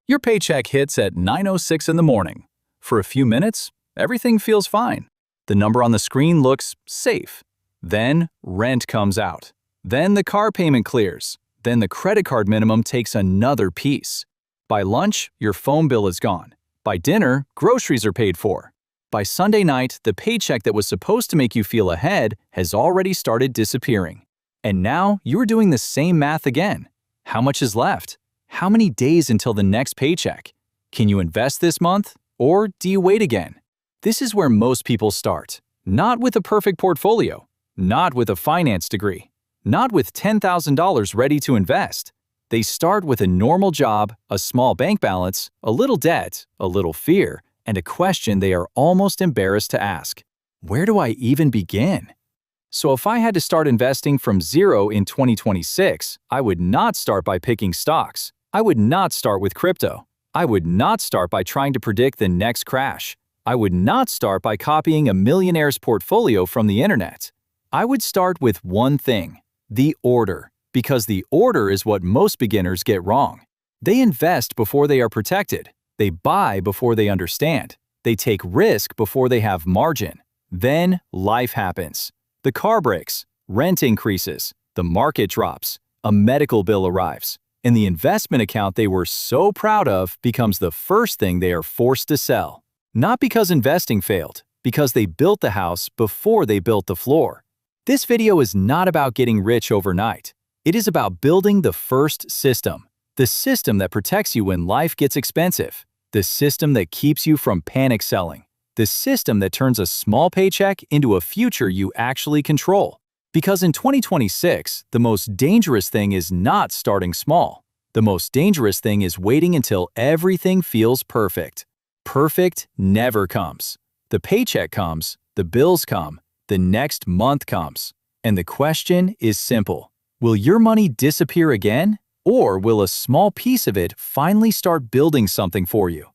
Your paycheck hits at 9:06 in the morning. For a few minutes, everything feels fine. The number on the screen looks safe. Then rent comes out. Then the car payment clears. Then the credit card minimum takes another piece. By lunch, your phone bill is gone. By dinner, groceries are paid for. By Sunday night, the paycheck that was supposed to make you feel ahead has already started disappearing. And now you're doing the same math again. How much is left? How many days until the next paycheck? Can you invest this month? Or do you wait again? This is where most people start. Not with a perfect portfolio. Not with a finance degree. Not with $10,000 ready to invest. They start with a normal job, a small bank balance, a little debt, a little fear, and a question they are almost embarrassed to ask. Where do I even begin? So if I had to start investing from zero in 2026, I would not start by picking stocks. I would not start with crypto. I would not start by trying to predict the next crash. I would not start by copying a millionaire's portfolio from the internet. I would start with one thing, the order, because the order is what most beginners get wrong. They invest before they are protected. They buy before they understand. They take risk before they have margin. Then life happens. The car breaks, rent increases, the market drops, a medical bill arrives, and the investment account they were so proud of becomes the first thing they are forced to sell. Not because investing failed, because they built the house before they built the floor. This video is not about getting rich overnight. It is about building the first system, the system that protects you when life gets expensive, the system that keeps you from panic selling, the system that turns a small paycheck into a future you actually control. Because in 2026, the most dangerous thing is not starting small. The most dangerous thing is waiting until everything feels perfect. Perfect never comes. The paycheck comes, the bills come, the next month comes. And the question is simple. Will your money disappear again? Or will a small piece of it finally start building something for you?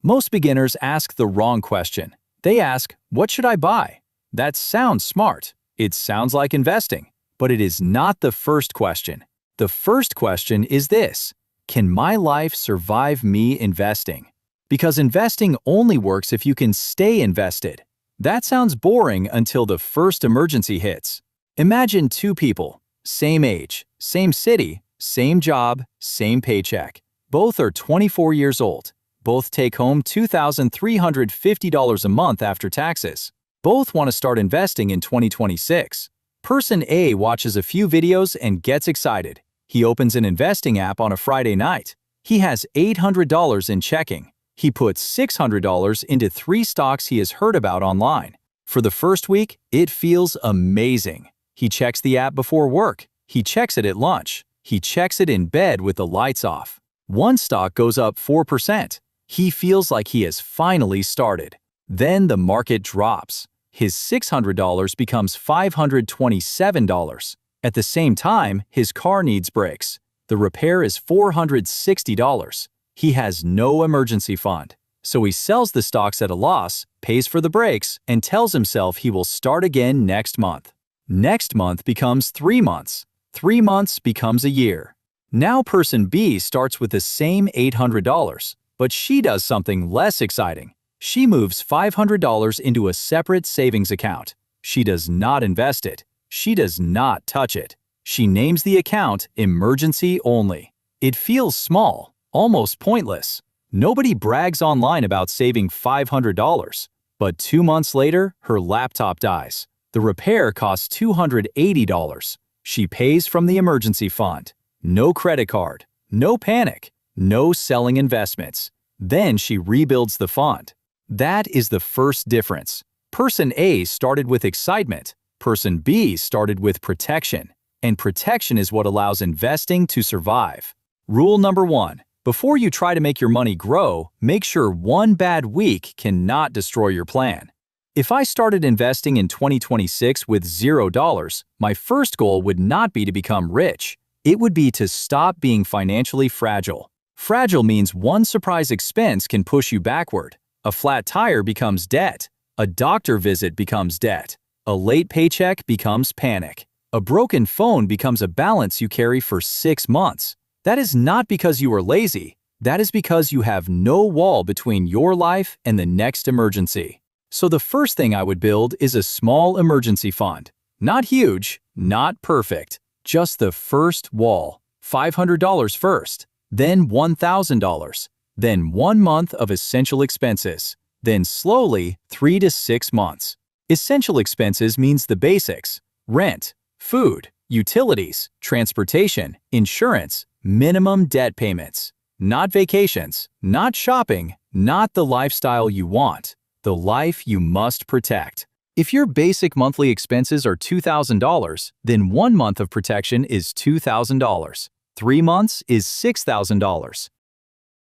Most beginners ask the wrong question. They ask, what should I buy? That sounds smart. It sounds like investing. But it is not the first question. The first question is this: can my life survive me investing? Because investing only works if you can stay invested. That sounds boring until the first emergency hits. Imagine two people, same age, same city, same job, same paycheck. Both are 24 years old. Both take home $2,350 a month after taxes. Both want to start investing in 2026. Person A watches a few videos and gets excited. He opens an investing app on a Friday night. He has $800 in checking. He puts $600 into 3 stocks he has heard about online. For the first week, it feels amazing. He checks the app before work. He checks it at lunch. He checks it in bed with the lights off. One stock goes up 4%. He feels like he has finally started. Then the market drops. His $600 becomes $527. At the same time, his car needs brakes. The repair is $460. He has no emergency fund. So he sells the stocks at a loss, pays for the brakes, and tells himself he will start again next month. Next month becomes 3 months. 3 months becomes a year. Now person B starts with the same $800, but she does something less exciting. She moves $500 into a separate savings account. She does not invest it. She does not touch it. She names the account Emergency Only. It feels small, almost pointless. Nobody brags online about saving $500. But 2 months later, her laptop dies. The repair costs $280. She pays from the emergency fund. No credit card. No panic. No selling investments. Then she rebuilds the fund. That is the first difference. Person A started with excitement. Person B started with protection. And protection is what allows investing to survive. Rule number 1. Before you try to make your money grow, make sure one bad week cannot destroy your plan. If I started investing in 2026 with $0, my first goal would not be to become rich. It would be to stop being financially fragile. Fragile means one surprise expense can push you backward. A flat tire becomes debt. A doctor visit becomes debt. A late paycheck becomes panic. A broken phone becomes a balance you carry for 6 months. That is not because you are lazy. That is because you have no wall between your life and the next emergency. So the first thing I would build is a small emergency fund. Not huge, not perfect, just the first wall. $500 first, then $1,000, then 1 month of essential expenses, then slowly 3 to 6 months. Essential expenses means the basics: rent, food, utilities, transportation, insurance, minimum debt payments. Not vacations, not shopping, not the lifestyle you want, the life you must protect. If your basic monthly expenses are $2,000, then 1 month of protection is $2,000. 3 months is $6,000.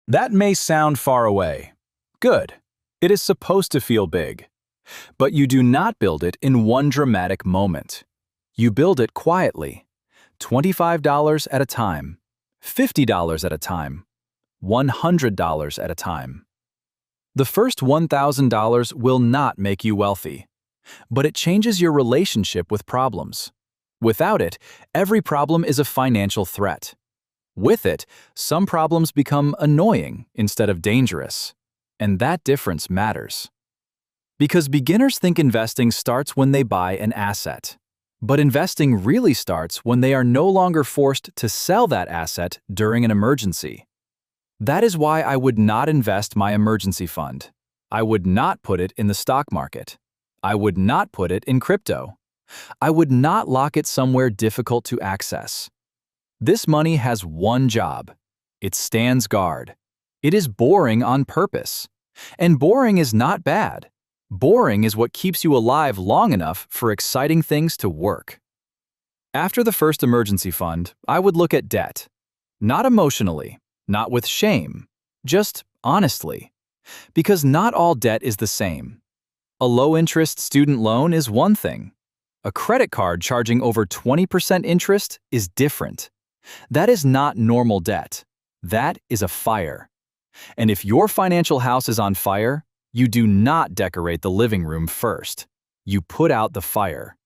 That may sound far away. Good. It is supposed to feel big. But you do not build it in one dramatic moment. You build it quietly. $25 at a time, $50 at a time, $100 at a time. The first $1,000 will not make you wealthy, but it changes your relationship with problems. Without it, every problem is a financial threat. With it, some problems become annoying instead of dangerous, and that difference matters. Because beginners think investing starts when they buy an asset, but investing really starts when they are no longer forced to sell that asset during an emergency. That is why I would not invest my emergency fund. I would not put it in the stock market. I would not put it in crypto. I would not lock it somewhere difficult to access. This money has one job. It stands guard. It is boring on purpose. And boring is not bad. Boring is what keeps you alive long enough for exciting things to work. After the first emergency fund, I would look at debt. Not emotionally, not with shame, just honestly. Because not all debt is the same. A low-interest student loan is one thing. A credit card charging over 20% interest is different. That is not normal debt. That is a fire. And if your financial house is on fire, you do not decorate the living room first. You put out the fire.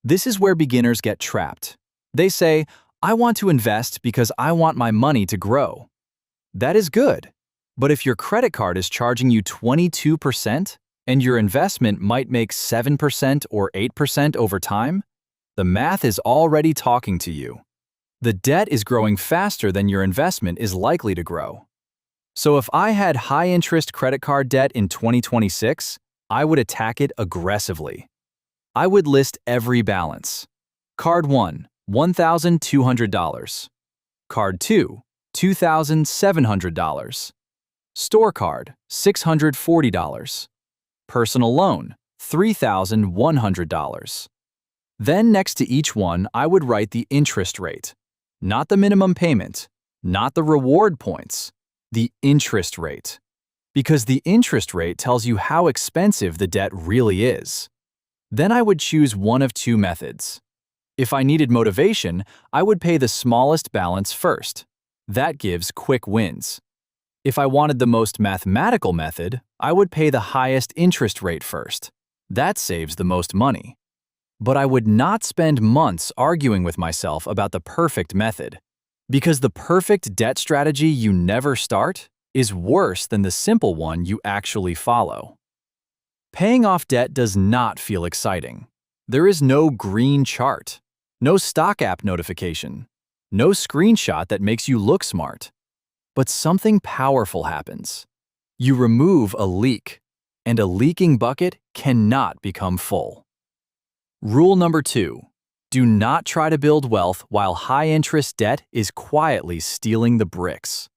This is where beginners get trapped. They say, "I want to invest because I want my money to grow." That is good. But if your credit card is charging you 22% and your investment might make 7% or 8% over time, the math is already talking to you. The debt is growing faster than your investment is likely to grow. So if I had high-interest credit card debt in 2026, I would attack it aggressively. I would list every balance. Card 1, $1,200. Card 2, $2,700. Store card, $640. Personal loan, $3,100. Then next to each one, I would write the interest rate. Not the minimum payment, not the reward points, the interest rate. Because the interest rate tells you how expensive the debt really is. Then I would choose one of two methods. If I needed motivation, I would pay the smallest balance first. That gives quick wins. If I wanted the most mathematical method, I would pay the highest interest rate first. That saves the most money. But I would not spend months arguing with myself about the perfect method. Because the perfect debt strategy you never start is worse than the simple one you actually follow. Paying off debt does not feel exciting. There is no green chart, no stock app notification, no screenshot that makes you look smart. But something powerful happens. You remove a leak, and a leaking bucket cannot become full. Rule number 2. Do not try to build wealth while high-interest debt is quietly stealing the bricks.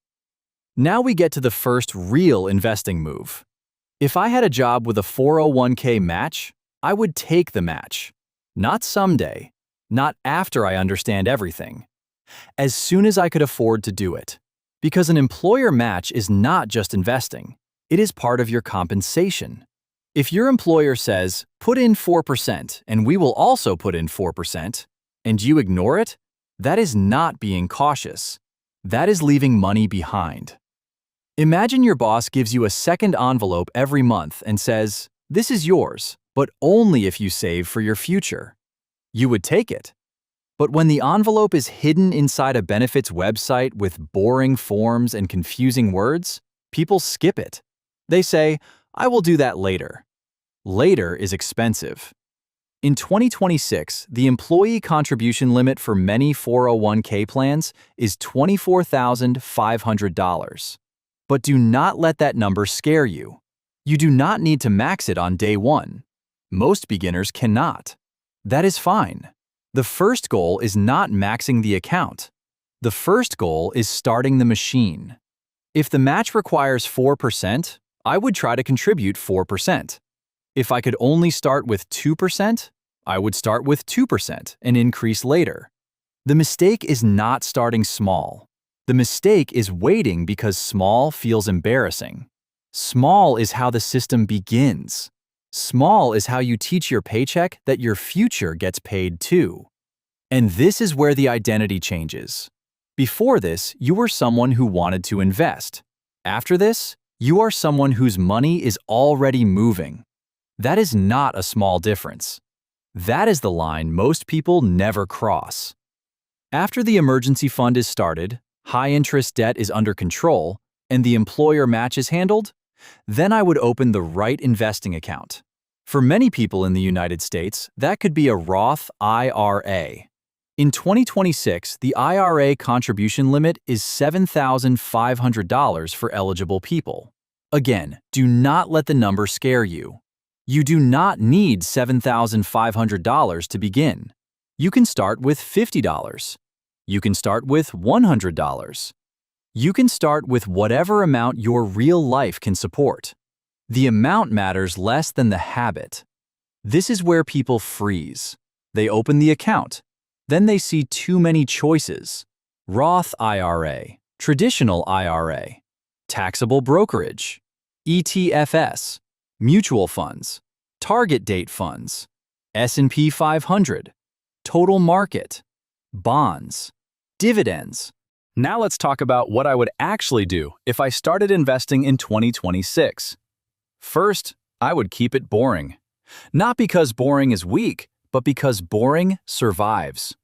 Now we get to the first real investing move. If I had a job with a 401k match, I would take the match. Not someday, not after I understand everything. As soon as I could afford to do it. Because an employer match is not just investing, it is part of your compensation. If your employer says, "Put in 4% and we will also put in 4%, and you ignore it, that is not being cautious. That is leaving money behind. Imagine your boss gives you a second envelope every month and says, "This is yours, but only if you save for your future." You would take it. But when the envelope is hidden inside a benefits website with boring forms and confusing words, people skip it. They say, "I will do that later." Later is expensive. In 2026, the employee contribution limit for many 401k plans is $24,500. But do not let that number scare you. You do not need to max it on day one. Most beginners cannot. That is fine. The first goal is not maxing the account. The first goal is starting the machine. If the match requires 4%, I would try to contribute 4%. If I could only start with 2%, I would start with 2% and increase later. The mistake is not starting small. The mistake is waiting because small feels embarrassing. Small is how the system begins. Small is how you teach your paycheck that your future gets paid too. And this is where the identity changes. Before this, you were someone who wanted to invest. After this, you are someone whose money is already moving. That is not a small difference. That is the line most people never cross. After the emergency fund is started, high-interest debt is under control, and the employer match is handled, then I would open the right investing account. For many people in the United States, that could be a Roth IRA. In 2026, the IRA contribution limit is $7,500 for eligible people. Again, do not let the number scare you. You do not need $7,500 to begin. You can start with $50. You can start with $100. You can start with whatever amount your real life can support. The amount matters less than the habit. This is where people freeze. They open the account. Then they see too many choices. Roth IRA, traditional IRA, taxable brokerage, ETFs, mutual funds, target date funds, S&P 500, total market, bonds, dividends. Now let's talk about what I would actually do if I started investing in 2026. First, I would keep it boring. Not because boring is weak, but because boring survives.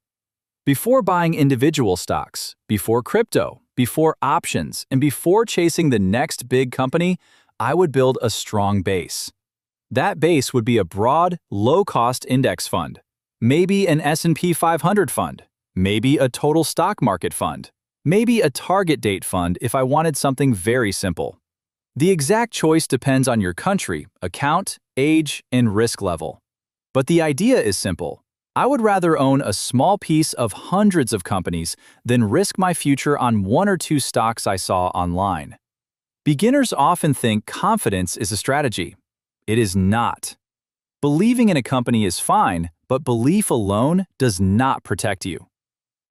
Before buying individual stocks, before crypto, before options, and before chasing the next big company, I would build a strong base. That base would be a broad, low-cost index fund, maybe an S&P 500 fund, maybe a total stock market fund, maybe a target date fund if I wanted something very simple. The exact choice depends on your country, account, age, and risk level. But the idea is simple. I would rather own a small piece of hundreds of companies than risk my future on one or two stocks I saw online. Beginners often think confidence is a strategy. It is not. Believing in a company is fine, but belief alone does not protect you.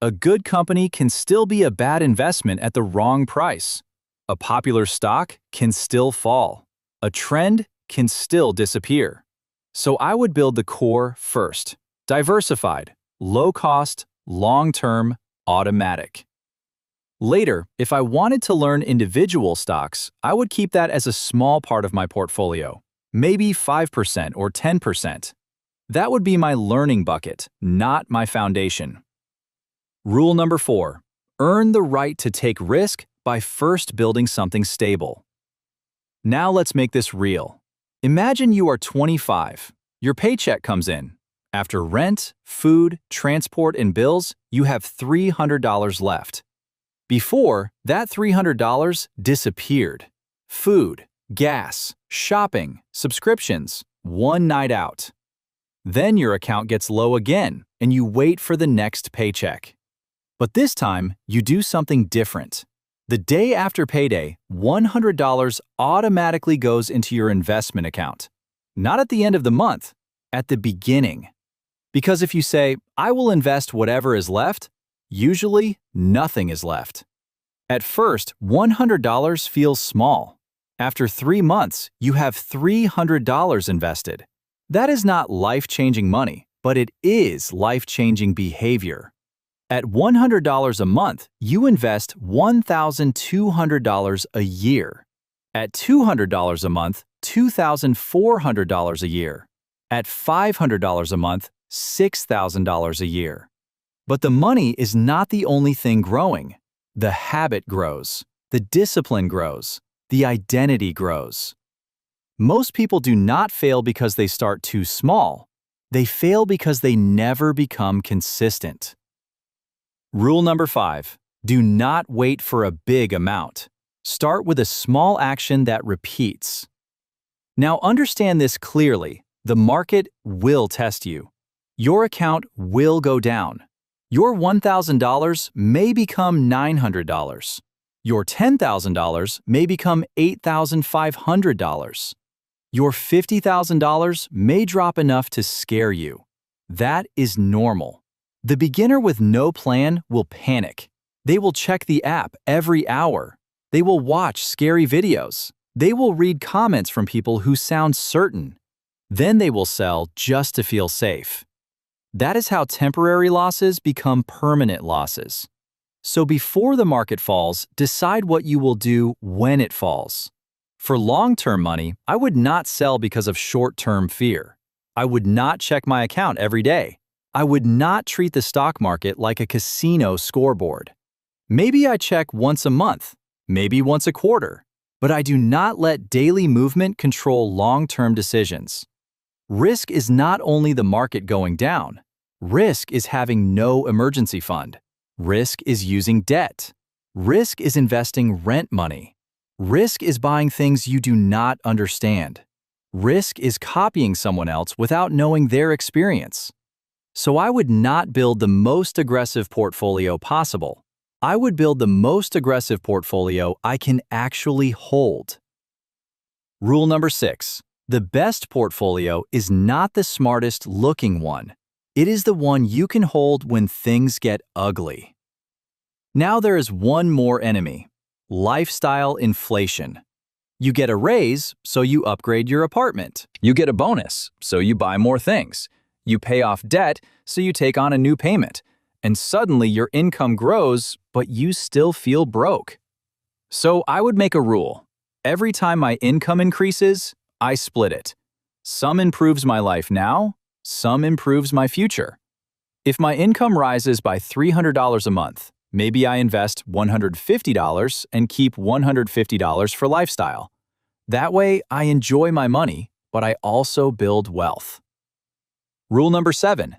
A good company can still be a bad investment at the wrong price. A popular stock can still fall. A trend can still disappear. So I would build the core first. Diversified, low-cost, long-term, automatic. Later, if I wanted to learn individual stocks, I would keep that as a small part of my portfolio, maybe 5% or 10%. That would be my learning bucket, not my foundation. Rule number 4. Earn the right to take risk by first building something stable. Now let's make this real. Imagine you are 25. Your paycheck comes in. After rent, food, transport, and bills, you have $300 left. Before, that $300 disappeared. Food, gas, shopping, subscriptions, one night out. Then your account gets low again, and you wait for the next paycheck. But this time, you do something different. The day after payday, $100 automatically goes into your investment account. Not at the end of the month, at the beginning. Because if you say, "I will invest whatever is left," usually nothing is left. At first, $100 feels small. After 3 months, you have $300 invested. That is not life-changing money, but it is life-changing behavior. At $100 a month, you invest $1,200 a year. At $200 a month, $2,400 a year. At $500 a month, $6,000 a year. But the money is not the only thing growing. The habit grows, the discipline grows, the identity grows. Most people do not fail because they start too small. They fail because they never become consistent. Rule number 5. Do not wait for a big amount. Start with a small action that repeats. Now understand this clearly. The market will test you. Your account will go down. Your $1,000 may become $900. Your $10,000 may become $8,500. Your $50,000 may drop enough to scare you. That is normal. The beginner with no plan will panic. They will check the app every hour. They will watch scary videos. They will read comments from people who sound certain. Then they will sell just to feel safe. That is how temporary losses become permanent losses. So before the market falls, decide what you will do when it falls. For long-term money, I would not sell because of short-term fear. I would not check my account every day. I would not treat the stock market like a casino scoreboard. Maybe I check once a month, maybe once a quarter, but I do not let daily movement control long-term decisions. Risk is not only the market going down. Risk is having no emergency fund. Risk is using debt. Risk is investing rent money. Risk is buying things you do not understand. Risk is copying someone else without knowing their experience. So I would not build the most aggressive portfolio possible. I would build the most aggressive portfolio I can actually hold. Rule number 6. The best portfolio is not the smartest looking one. It is the one you can hold when things get ugly. Now there is one more enemy: lifestyle inflation. You get a raise, so you upgrade your apartment. You get a bonus, so you buy more things. You pay off debt, so you take on a new payment. And suddenly your income grows, but you still feel broke. So I would make a rule. Every time my income increases, I split it. Some improves my life now, some improves my future. If my income rises by $300 a month, maybe I invest $150 and keep $150 for lifestyle. That way, I enjoy my money, but I also build wealth. Rule number 7.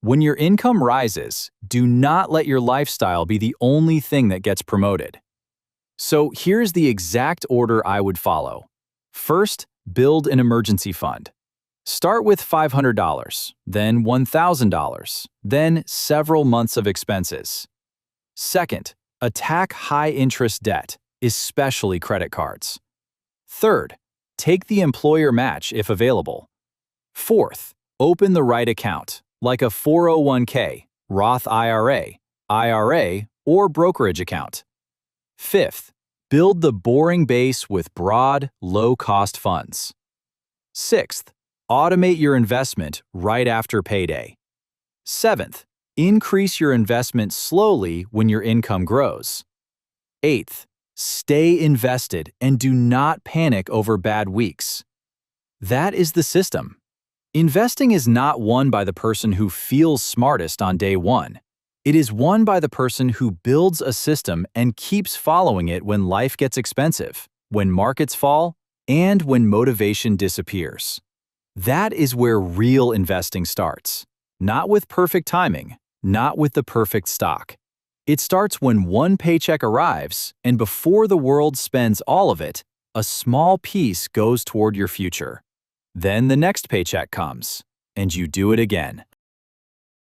When your income rises, do not let your lifestyle be the only thing that gets promoted. So here's the exact order I would follow. First, build an emergency fund. Start with $500, then $1,000, then several months of expenses. Second, attack high-interest debt, especially credit cards. Third, take the employer match if available. Fourth, open the right account, like a 401k, Roth IRA, or brokerage account. Fifth, build the boring base with broad, low-cost funds. Sixth, automate your investment right after payday. Seventh, increase your investment slowly when your income grows. Eighth, stay invested and do not panic over bad weeks. That is the system. Investing is not won by the person who feels smartest on day one. It is won by the person who builds a system and keeps following it when life gets expensive, when markets fall, and when motivation disappears. That is where real investing starts. Not with perfect timing, not with the perfect stock. It starts when one paycheck arrives, and before the world spends all of it, a small piece goes toward your future. Then the next paycheck comes, and you do it again.